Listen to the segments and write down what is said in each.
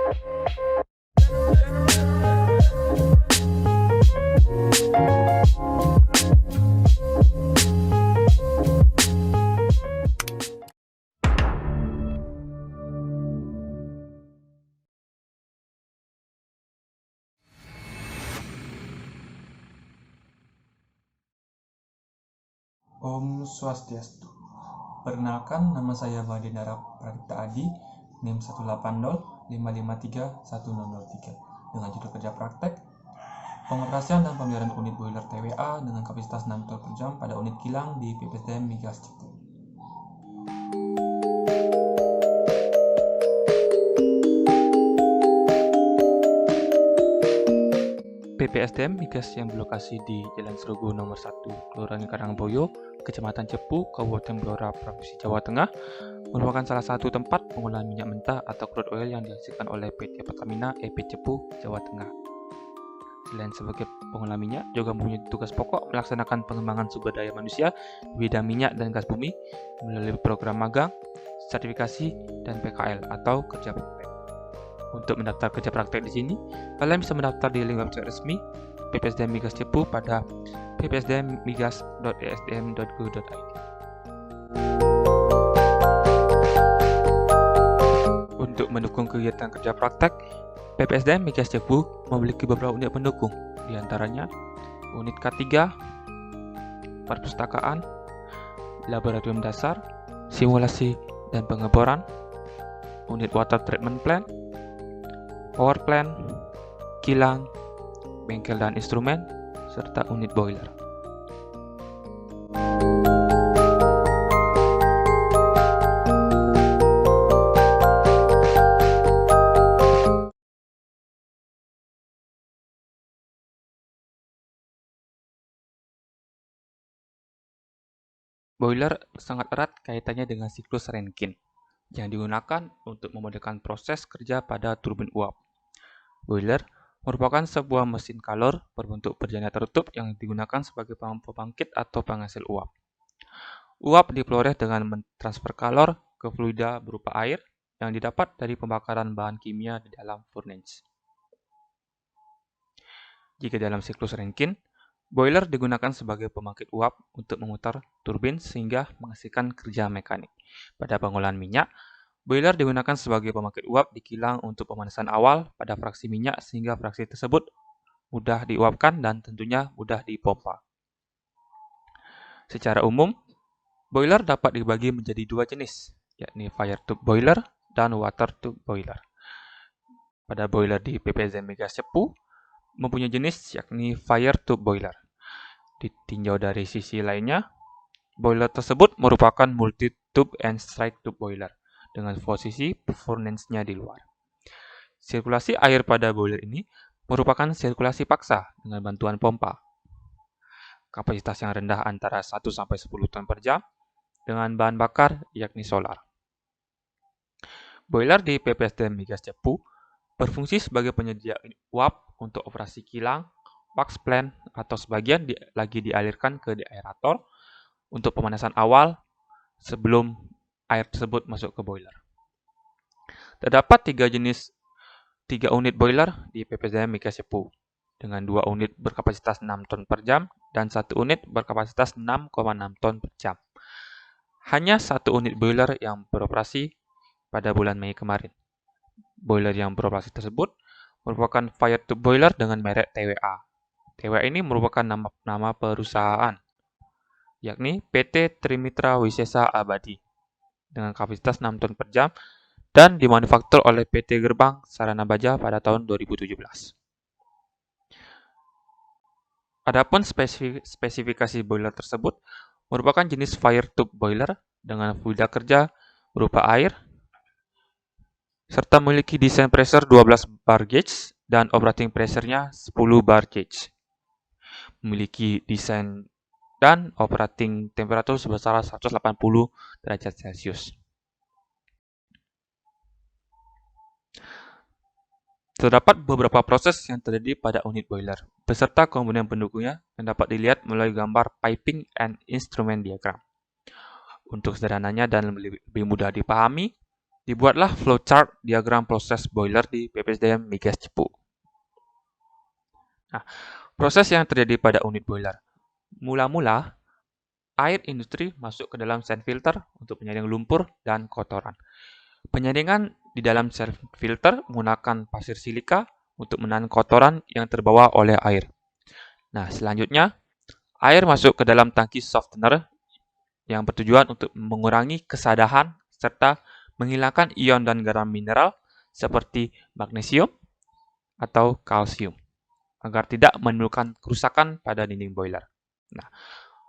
Om Swastiastu. Perkenalkan, nama saya Madinara Pradipta Adi, NIM 180553103, dengan judul kerja praktek pengoperasian dan pemeliharaan unit boiler TWA dengan kapasitas 6 ton per jam pada unit kilang di PPSDM Migas Cepu. PPSDM Migas yang berlokasi di Jalan Serogo nomor 1, Kelurahan Karangboyo, Kecamatan Cepu, Kabupaten Blora, Provinsi Jawa Tengah, merupakan salah satu tempat pengolahan minyak mentah atau crude oil yang dihasilkan oleh PT Pertamina EP Cepu, Jawa Tengah. Selain sebagai pengolah minyak, juga mempunyai tugas pokok melaksanakan pengembangan sumber daya manusia di bidang minyak dan gas bumi melalui program magang, sertifikasi, dan PKL atau kerja praktek. Untuk mendaftar kerja praktek di sini, kalian bisa mendaftar di link website resmi PPSDM Migas Cepu pada ppsdmmigas.esdm.go.id. Untuk mendukung kegiatan kerja praktek, PPSDM Migas Cepu memiliki beberapa unit pendukung, di antaranya unit K3, perpustakaan, laboratorium dasar, simulasi dan pengeboran, unit water treatment plant, power plant, kilang, bengkel dan instrumen, serta unit boiler. Boiler sangat erat kaitannya dengan siklus Rankine, yang digunakan untuk memudahkan proses kerja pada turbin uap. Boiler merupakan sebuah mesin kalor berbentuk berjana tertutup yang digunakan sebagai pembangkit atau penghasil uap. Uap diperoleh dengan mentransfer kalor ke fluida berupa air yang didapat dari pembakaran bahan kimia di dalam furnace. Jika dalam siklus Rankine, boiler digunakan sebagai pembangkit uap untuk memutar turbin sehingga menghasilkan kerja mekanik. Pada pengolahan minyak, boiler digunakan sebagai pembangkit uap di kilang untuk pemanasan awal pada fraksi minyak sehingga fraksi tersebut mudah diuapkan dan tentunya mudah dipompa. Secara umum, boiler dapat dibagi menjadi dua jenis, yakni fire tube boiler dan water tube boiler. Pada boiler di PPSDM Migas Cepu mempunyai jenis yakni fire tube boiler. Ditinjau dari sisi lainnya, boiler tersebut merupakan multi-tube and strike tube boiler dengan posisi furnace-nya di luar. Sirkulasi air pada boiler ini merupakan sirkulasi paksa dengan bantuan pompa. Kapasitas yang rendah antara 1-10 ton per jam dengan bahan bakar yakni solar. Boiler di PPSDM Migas Cepu berfungsi sebagai penyedia uap untuk operasi kilang, wax plant, atau sebagian lagi dialirkan ke aerator untuk pemanasan awal sebelum air tersebut masuk ke boiler. Terdapat 3 unit boiler di PPSDM Migas Cepu dengan 2 unit berkapasitas 6 ton per jam dan 1 unit berkapasitas 6,6 ton per jam. Hanya 1 unit boiler yang beroperasi pada bulan Mei kemarin. Boiler yang beroperasi tersebut merupakan fire tube boiler dengan merek TWA. TWA ini merupakan nama perusahaan, yakni PT Trimitra Wisesa Abadi, dengan kapasitas 6 ton per jam dan dimanufaktur oleh PT Gerbang Sarana Baja pada tahun 2017. Adapun spesifikasi boiler tersebut merupakan jenis fire tube boiler dengan fluida kerja berupa air, serta memiliki desain pressure 12 bar gauge dan operating pressure-nya 10 bar gauge. Memiliki desain dan operating temperatur sebesar 180 derajat Celcius. Terdapat beberapa proses yang terjadi pada unit boiler, beserta komponen pendukungnya yang dapat dilihat melalui gambar piping and instrument diagram. Untuk sederhananya dan lebih mudah dipahami, Dibuatlah flowchart diagram proses boiler di PPSDM Migas Cepu. Nah, proses yang terjadi pada unit boiler. Mula-mula, air industri masuk ke dalam sand filter untuk menyaring lumpur dan kotoran. Penyaringan di dalam sand filter menggunakan pasir silika untuk menahan kotoran yang terbawa oleh air. Nah, selanjutnya, air masuk ke dalam tangki softener yang bertujuan untuk mengurangi kesadahan serta menghilangkan ion dan garam mineral seperti magnesium atau kalsium agar tidak menimbulkan kerusakan pada dinding boiler. Nah,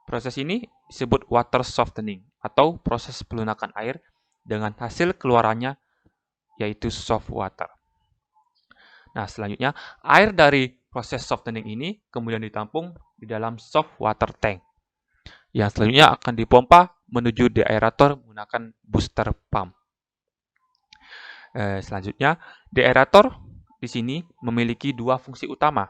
proses ini disebut water softening atau proses pelunakan air dengan hasil keluarannya yaitu soft water. Nah, selanjutnya air dari proses softening ini kemudian ditampung di dalam soft water tank yang selanjutnya akan dipompa menuju deaerator menggunakan booster pump. Selanjutnya, deaerator di sini memiliki dua fungsi utama.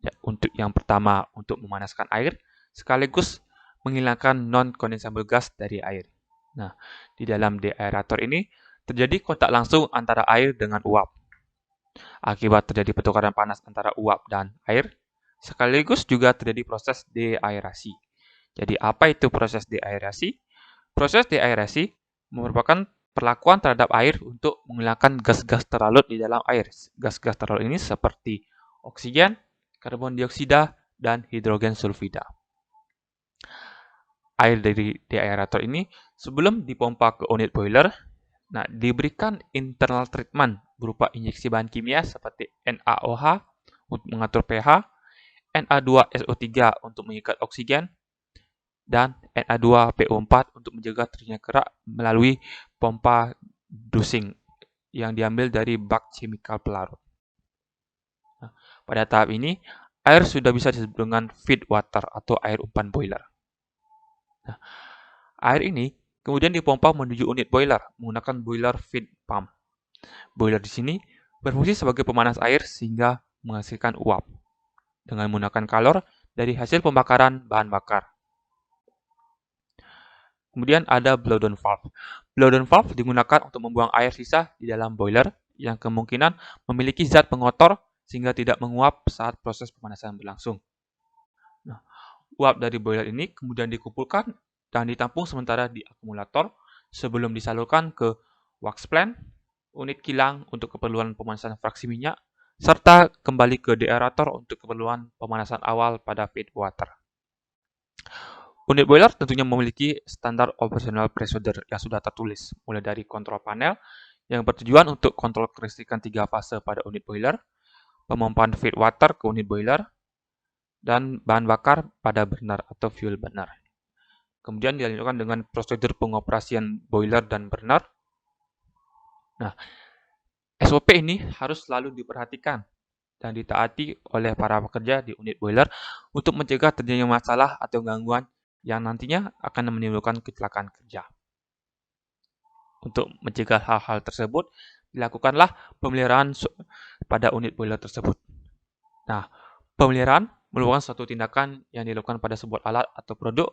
Ya, untuk yang pertama untuk memanaskan air sekaligus menghilangkan non-condensable gas dari air. Nah, di dalam deaerator ini terjadi kontak langsung antara air dengan uap. Akibat terjadi pertukaran panas antara uap dan air, sekaligus juga terjadi proses deaerasi. Jadi, apa itu proses deaerasi? Proses deaerasi merupakan perlakuan terhadap air untuk menghilangkan gas-gas terlarut di dalam air. Gas-gas terlarut ini seperti oksigen, karbon dioksida, dan hidrogen sulfida. Air dari deaerator ini sebelum dipompa ke unit boiler, diberikan internal treatment berupa injeksi bahan kimia seperti NaOH untuk mengatur pH, Na2SO3 untuk mengikat oksigen, dan Na2PO4 untuk menjaga terjadinya kerak melalui pompa dosing yang diambil dari bak chemical pelarut. Nah, pada tahap ini, air sudah bisa disebut dengan feed water atau air umpan boiler. Nah, air ini kemudian dipompa menuju unit boiler menggunakan boiler feed pump. Boiler di sini berfungsi sebagai pemanas air sehingga menghasilkan uap dengan menggunakan kalor dari hasil pembakaran bahan bakar. Kemudian ada blowdown valve. Blowdown valve digunakan untuk membuang air sisa di dalam boiler yang kemungkinan memiliki zat pengotor sehingga tidak menguap saat proses pemanasan berlangsung. Nah, uap dari boiler ini kemudian dikumpulkan dan ditampung sementara di akumulator sebelum disalurkan ke wax plant, unit kilang untuk keperluan pemanasan fraksi minyak, serta kembali ke deaerator untuk keperluan pemanasan awal pada feed water. Unit boiler tentunya memiliki standar operational procedure yang sudah tertulis, mulai dari kontrol panel yang bertujuan untuk kontrol kelistrikan 3 fase pada unit boiler, pemompaan feed water ke unit boiler, dan bahan bakar pada burner atau fuel burner. Kemudian dilanjutkan dengan prosedur pengoperasian boiler dan burner. Nah, SOP ini harus selalu diperhatikan dan ditaati oleh para pekerja di unit boiler untuk mencegah terjadinya masalah atau gangguan yang nantinya akan menimbulkan kecelakaan kerja. Untuk mencegah hal-hal tersebut, dilakukanlah pemeliharaan pada unit boiler tersebut. Nah, pemeliharaan merupakan suatu tindakan yang dilakukan pada sebuah alat atau produk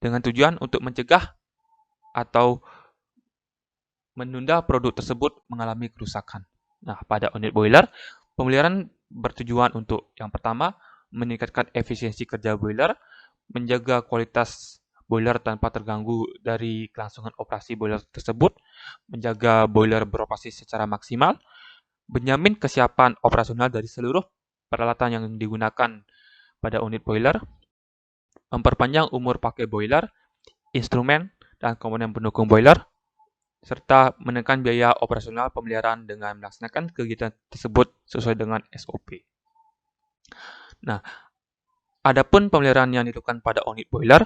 dengan tujuan untuk mencegah atau menunda produk tersebut mengalami kerusakan. Nah, pada unit boiler, pemeliharaan bertujuan untuk yang pertama, meningkatkan efisiensi kerja boiler, menjaga kualitas boiler tanpa terganggu dari kelangsungan operasi boiler tersebut, menjaga boiler beroperasi secara maksimal, menjamin kesiapan operasional dari seluruh peralatan yang digunakan pada unit boiler, memperpanjang umur pakai boiler, instrumen, dan komponen pendukung boiler, serta menekan biaya operasional pemeliharaan dengan melaksanakan kegiatan tersebut sesuai dengan SOP. Nah, adapun pemeliharaan yang dilakukan pada unit boiler,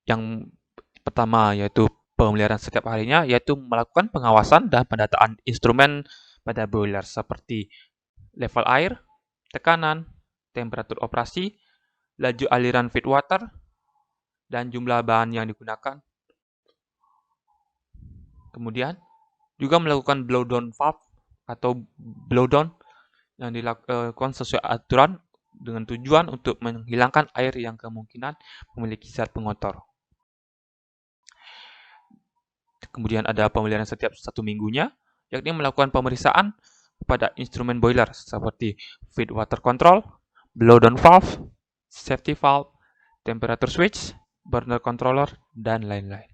yang pertama yaitu pemeliharaan setiap harinya, yaitu melakukan pengawasan dan pendataan instrumen pada boiler seperti level air, tekanan, temperatur operasi, laju aliran feed water, dan jumlah bahan yang digunakan. Kemudian juga melakukan blowdown valve atau blowdown yang dilakukan sesuai aturan dengan tujuan untuk menghilangkan air yang kemungkinan memiliki zat pengotor. Kemudian ada pemeliharaan setiap 1 minggunya, yakni melakukan pemeriksaan pada instrumen boiler seperti feed water control, blow down valve, safety valve, temperature switch, burner controller, dan lain-lain.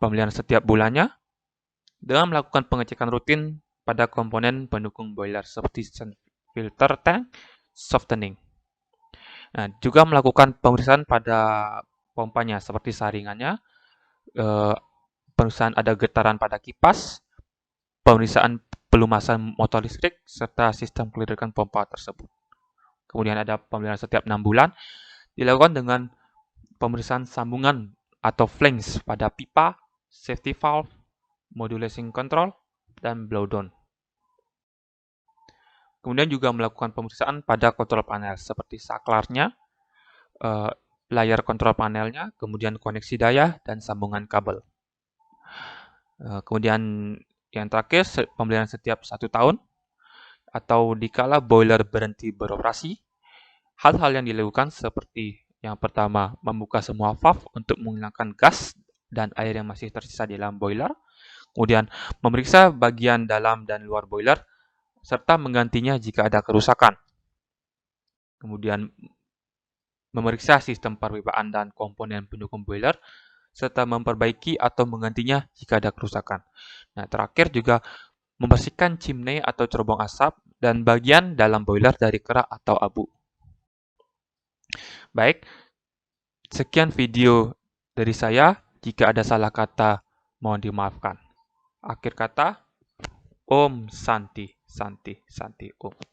Pemeliharaan setiap bulannya dengan melakukan pengecekan rutin pada komponen pendukung boiler seperti filter tank, softening. Nah, juga melakukan pemeriksaan pada pompanya seperti saringannya, pemeriksaan ada getaran pada kipas, pemeriksaan pelumasan motor listrik, serta sistem kelistrikan pompa tersebut. Kemudian ada pemeliharaan setiap 6 bulan, dilakukan dengan pemeriksaan sambungan atau flange pada pipa, safety valve, modulation control, dan blowdown. Kemudian juga melakukan pemeriksaan pada kontrol panel seperti saklarnya, layar kontrol panelnya, kemudian koneksi daya, dan sambungan kabel. Kemudian yang terakhir, pemeliharaan setiap 1 tahun, atau dikala boiler berhenti beroperasi, hal-hal yang dilakukan seperti yang pertama, membuka semua valve untuk menghilangkan gas dan air yang masih tersisa di dalam boiler. Kemudian, memeriksa bagian dalam dan luar boiler, serta menggantinya jika ada kerusakan. Kemudian, memeriksa sistem perpipaan dan komponen pendukung boiler, serta memperbaiki atau menggantinya jika ada kerusakan. Nah, terakhir juga membersihkan chimney atau cerobong asap dan bagian dalam boiler dari kerak atau abu. Baik, sekian video dari saya. Jika ada salah kata, mohon dimaafkan. Akhir kata, Om Santi, Santi, Santi, Om.